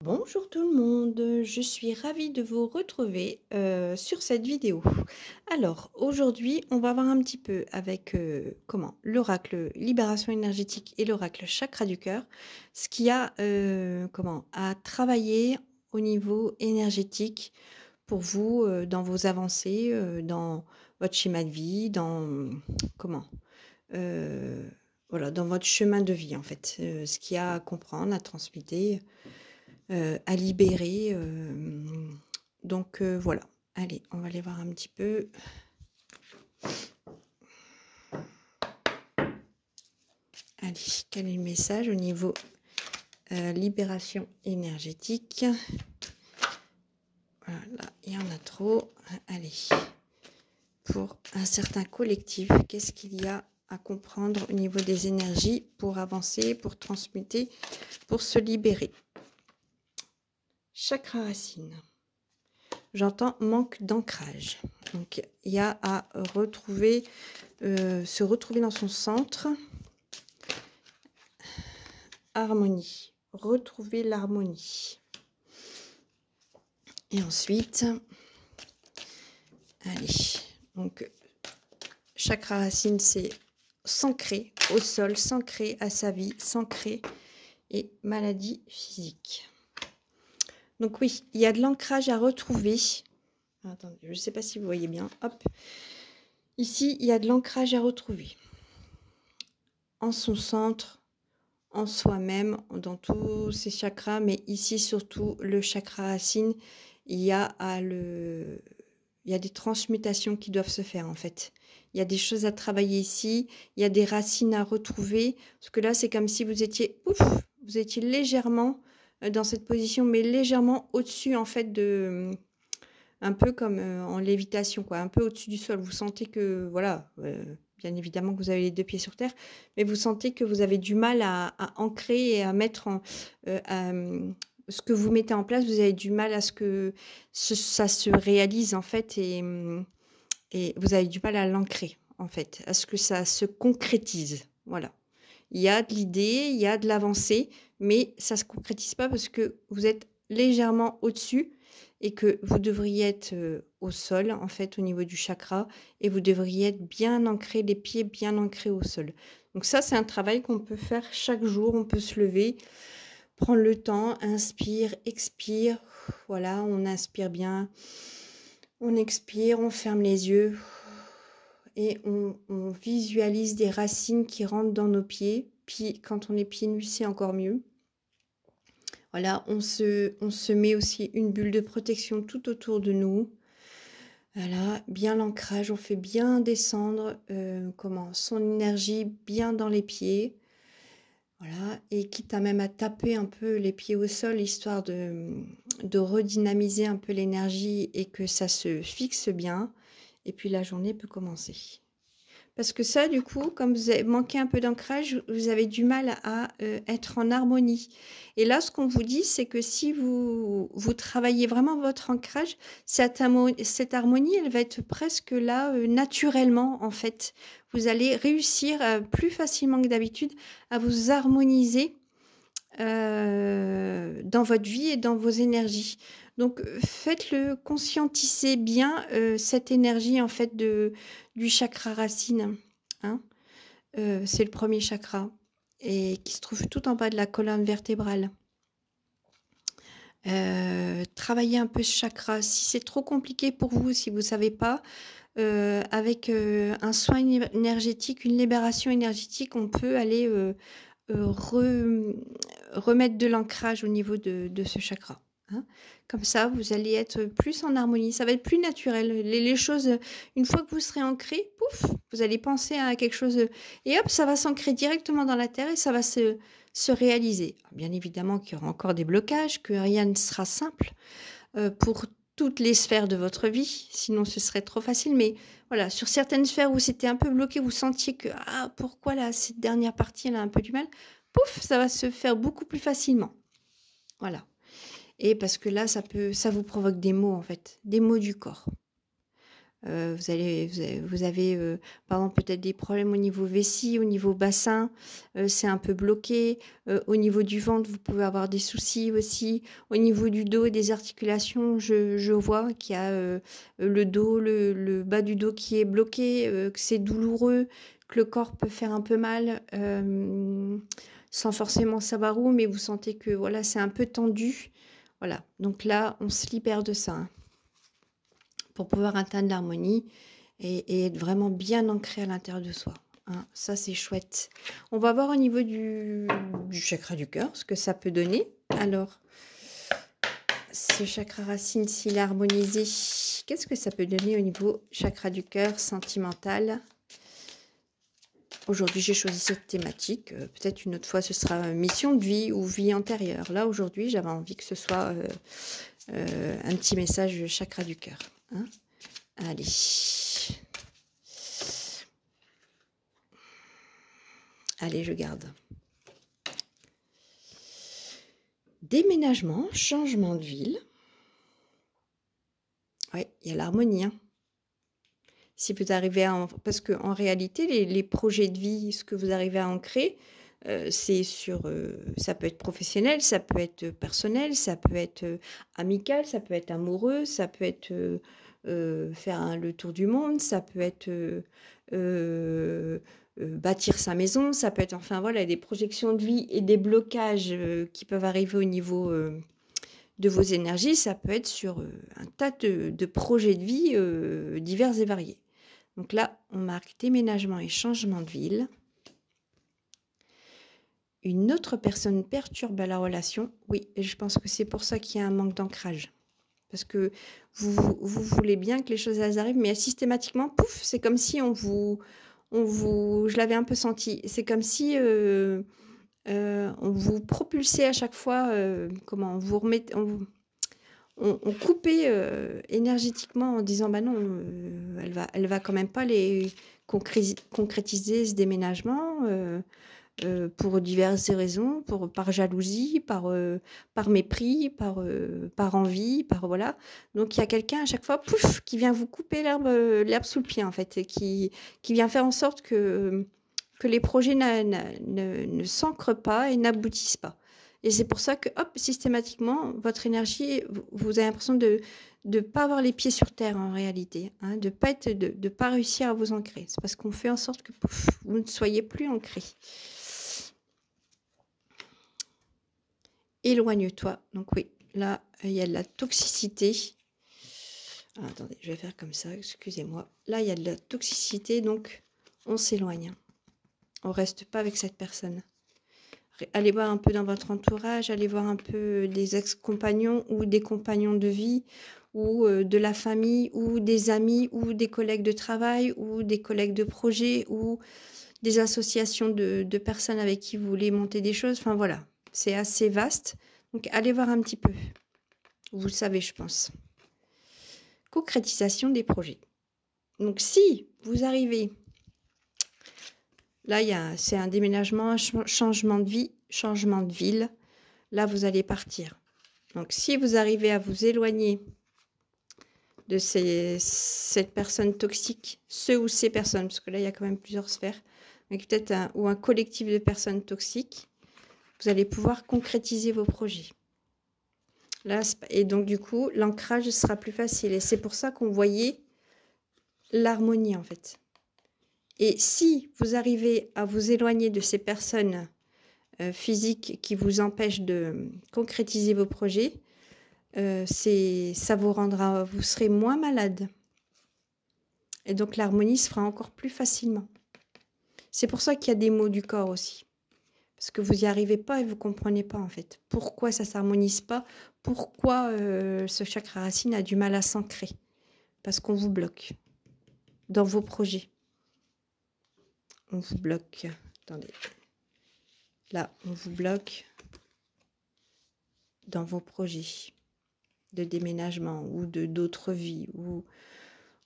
Bonjour tout le monde, je suis ravie de vous retrouver sur cette vidéo. Alors aujourd'hui, on va voir un petit peu avec l'oracle Libération énergétique et l'oracle Chakra du cœur, ce qu'il y a à travailler au niveau énergétique pour vous dans vos avancées, dans votre schéma de vie, dans comment euh, voilà, dans votre chemin de vie en fait, ce qu'il y a à comprendre, à transmuter à libérer, voilà. Allez, on va aller voir un petit peu. Allez, quel est le message au niveau libération énergétique? Voilà, il y en a trop. Allez, pour un certain collectif, qu'est-ce qu'il y a à comprendre au niveau des énergies pour avancer, pour transmuter, pour se libérer? Chakra racine. J'entends manque d'ancrage. Donc, il y a à retrouver, se retrouver dans son centre. Harmonie. Retrouver l'harmonie. Et ensuite, allez, donc, chakra racine, c'est s'ancrer au sol, s'ancrer à sa vie, s'ancrer et maladie physique. Donc oui, il y a de l'ancrage à retrouver. Attendez, je ne sais pas si vous voyez bien. Hop. Ici, il y a de l'ancrage à retrouver. En son centre, en soi-même, dans tous ces chakras, mais ici surtout le chakra racine, il y a des transmutations qui doivent se faire en fait. Il y a des choses à travailler ici, il y a des racines à retrouver, parce que là c'est comme si vous étiez légèrement dans cette position, mais légèrement au-dessus en fait un peu comme en lévitation, quoi, un peu au-dessus du sol. Vous sentez que, voilà, bien évidemment que vous avez les deux pieds sur terre, mais vous sentez que vous avez du mal à ancrer et à mettre ce que vous mettez en place, vous avez du mal à ce que ça se réalise, en fait, et vous avez du mal à l'ancrer, en fait, à ce que ça se concrétise. Voilà. Il y a de l'idée, il y a de l'avancée, mais ça ne se concrétise pas parce que vous êtes légèrement au-dessus et que vous devriez être au sol, en fait, au niveau du chakra, et vous devriez être bien ancré, les pieds bien ancrés au sol. Donc ça, c'est un travail qu'on peut faire chaque jour. On peut se lever, prendre le temps, inspire, expire. Voilà, on inspire bien, on expire, on ferme les yeux et on visualise des racines qui rentrent dans nos pieds. Puis quand on est pieds nus, c'est encore mieux. Voilà, on se met aussi une bulle de protection tout autour de nous. Voilà, bien l'ancrage, on fait bien descendre son énergie bien dans les pieds. Voilà, et quitte à même à taper un peu les pieds au sol, histoire de redynamiser un peu l'énergie et que ça se fixe bien. Et puis la journée peut commencer. Parce que ça, du coup, comme vous avez manqué un peu d'ancrage, vous avez du mal à être en harmonie. Et là, ce qu'on vous dit, c'est que si vous travaillez vraiment votre ancrage, cette harmonie, elle va être presque là naturellement, en fait. Vous allez réussir plus facilement que d'habitude à vous harmoniser dans votre vie et dans vos énergies. Donc, faites-le, conscientisez bien cette énergie, en fait, du chakra racine. Hein. C'est le premier chakra et qui se trouve tout en bas de la colonne vertébrale. Travaillez un peu ce chakra. Si c'est trop compliqué pour vous, si vous ne savez pas, avec un soin énergétique, une libération énergétique, on peut aller remettre de l'ancrage au niveau de ce chakra. Hein. Comme ça, vous allez être plus en harmonie. Ça va être plus naturel. Les choses, une fois que vous serez ancré, pouf, vous allez penser à quelque chose et hop, ça va s'ancrer directement dans la terre et ça va se réaliser. Bien évidemment qu'il y aura encore des blocages, que rien ne sera simple pour toutes les sphères de votre vie, sinon ce serait trop facile. Mais voilà, sur certaines sphères où c'était un peu bloqué, vous sentiez que pourquoi là, cette dernière partie, elle a un peu du mal, pouf, ça va se faire beaucoup plus facilement. Voilà. Et parce que là, ça vous provoque des maux, en fait, des maux du corps. Vous avez par exemple, peut-être des problèmes au niveau vessie, au niveau bassin, c'est un peu bloqué. Au niveau du ventre, vous pouvez avoir des soucis aussi. Au niveau du dos et des articulations, je vois qu'il y a le dos, le bas du dos qui est bloqué, que c'est douloureux, que le corps peut faire un peu mal, sans forcément savoir où, mais vous sentez que voilà, c'est un peu tendu. Voilà, donc là, on se libère de ça, hein, pour pouvoir atteindre l'harmonie et être vraiment bien ancré à l'intérieur de soi, hein. Ça, c'est chouette. On va voir au niveau du chakra du cœur, ce que ça peut donner. Alors, ce chakra racine, s'il est harmonisé, qu'est-ce que ça peut donner au niveau chakra du cœur sentimental? Aujourd'hui, j'ai choisi cette thématique. Peut-être une autre fois, ce sera mission de vie ou vie antérieure. Là, aujourd'hui, j'avais envie que ce soit un petit message chakra du cœur, hein. Allez. Allez, je garde. Déménagement, changement de ville. Oui, il y a l'harmonie, hein. Si vous arrivez à... Parce qu'en réalité, les projets de vie, ce que vous arrivez à ancrer, c'est sur... ça peut être professionnel, ça peut être personnel, ça peut être amical, ça peut être amoureux, ça peut être faire le tour du monde, ça peut être bâtir sa maison, ça peut être... Enfin voilà, des projections de vie et des blocages qui peuvent arriver au niveau... de vos énergies, ça peut être sur un tas de projets de vie divers et variés. Donc là, on marque déménagement et changement de ville. Une autre personne perturbe la relation. Oui, et je pense que c'est pour ça qu'il y a un manque d'ancrage. Parce que vous voulez bien que les choses elles arrivent, mais systématiquement, pouf, c'est comme si je l'avais un peu senti. C'est comme si on vous propulsait à chaque fois, comment vous remettez, on coupait énergétiquement en disant bah non, elle va quand même pas les concrétiser ce déménagement pour diverses raisons, par jalousie, par mépris, par envie, par voilà. Donc il y a quelqu'un à chaque fois, pouf, qui vient vous couper l'herbe sous le pied en fait, et qui vient faire en sorte que les projets ne s'ancrent pas et n'aboutissent pas. Et c'est pour ça que, hop, systématiquement, votre énergie, vous avez l'impression de ne pas avoir les pieds sur terre en réalité, hein, de pas réussir à vous ancrer. C'est parce qu'on fait en sorte que pouf, vous ne soyez plus ancré. Éloigne-toi. Donc oui, là, il y a de la toxicité. Ah, attendez, je vais faire comme ça, excusez-moi. Là, il y a de la toxicité, donc on s'éloigne. On ne reste pas avec cette personne. Allez voir un peu dans votre entourage, allez voir un peu des ex-compagnons ou des compagnons de vie, ou de la famille, ou des amis, ou des collègues de travail, ou des collègues de projet, ou des associations de personnes avec qui vous voulez monter des choses. Enfin voilà, c'est assez vaste. Donc allez voir un petit peu. Vous le savez, je pense. Concrétisation des projets. Donc si vous arrivez... Là, c'est un déménagement, un changement de vie, changement de ville. Là, vous allez partir. Donc, si vous arrivez à vous éloigner de cette personne toxique, ce ou ces personnes, parce que là, il y a quand même plusieurs sphères, mais peut-être un collectif de personnes toxiques, vous allez pouvoir concrétiser vos projets. Là, et donc, du coup, l'ancrage sera plus facile. Et c'est pour ça qu'on voyait l'harmonie, en fait. Et si vous arrivez à vous éloigner de ces personnes physiques qui vous empêchent de concrétiser vos projets, ça vous serez moins malade. Et donc l'harmonie se fera encore plus facilement. C'est pour ça qu'il y a des maux du corps aussi. Parce que vous n'y arrivez pas et vous ne comprenez pas en fait. Pourquoi ça ne s'harmonise pas? Pourquoi ce chakra racine a du mal à s'ancrer? Parce qu'on vous bloque dans vos projets. On vous bloque. Attendez. Là, on vous bloque dans vos projets de déménagement ou d'autres vies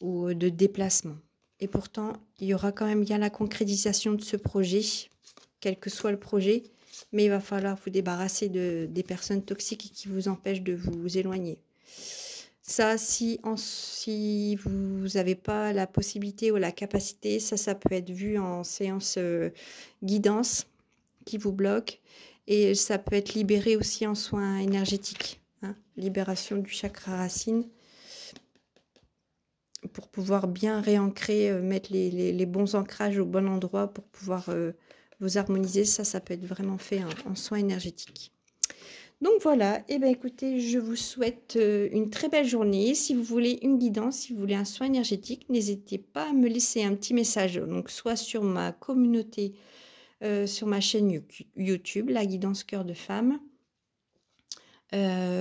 ou de déplacement. Et pourtant, il y aura quand même bien la concrétisation de ce projet, quel que soit le projet, mais il va falloir vous débarrasser des personnes toxiques qui vous empêchent de vous éloigner. Ça, si vous n'avez pas la possibilité ou la capacité, ça peut être vu en séance guidance qui vous bloque. Et ça peut être libéré aussi en soins énergétiques. Hein, libération du chakra racine. Pour pouvoir bien réancrer, mettre les bons ancrages au bon endroit pour pouvoir vous harmoniser. Ça peut être vraiment fait en soins énergétiques. Donc voilà, et bien écoutez, je vous souhaite une très belle journée. Si vous voulez une guidance, si vous voulez un soin énergétique, n'hésitez pas à me laisser un petit message, donc soit sur ma communauté, sur ma chaîne YouTube, La Guidance Cœur de Femme,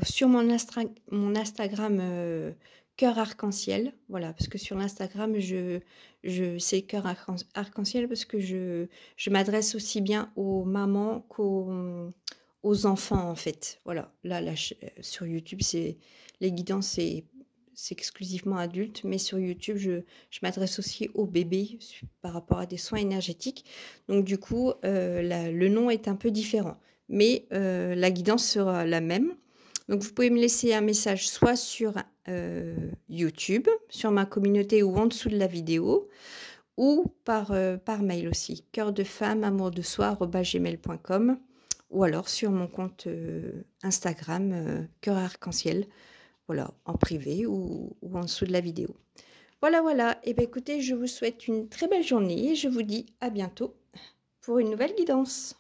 sur mon Instagram Cœur Arc-en-Ciel, voilà, parce que sur l'Instagram, c'est Cœur Arc-en-Ciel parce que je m'adresse aussi bien aux mamans qu'aux enfants en fait. Voilà, là sur YouTube, les guidances, c'est exclusivement adultes, mais sur YouTube, je m'adresse aussi aux bébés par rapport à des soins énergétiques. Donc du coup, le nom est un peu différent, mais la guidance sera la même. Donc vous pouvez me laisser un message soit sur YouTube, sur ma communauté ou en dessous de la vidéo, ou par mail aussi, coeurdefemme@gmail.com, ou alors sur mon compte Instagram Cœur Arc-en-Ciel, voilà, en privé ou en dessous de la vidéo. Voilà. Et bien écoutez, je vous souhaite une très belle journée et je vous dis à bientôt pour une nouvelle guidance.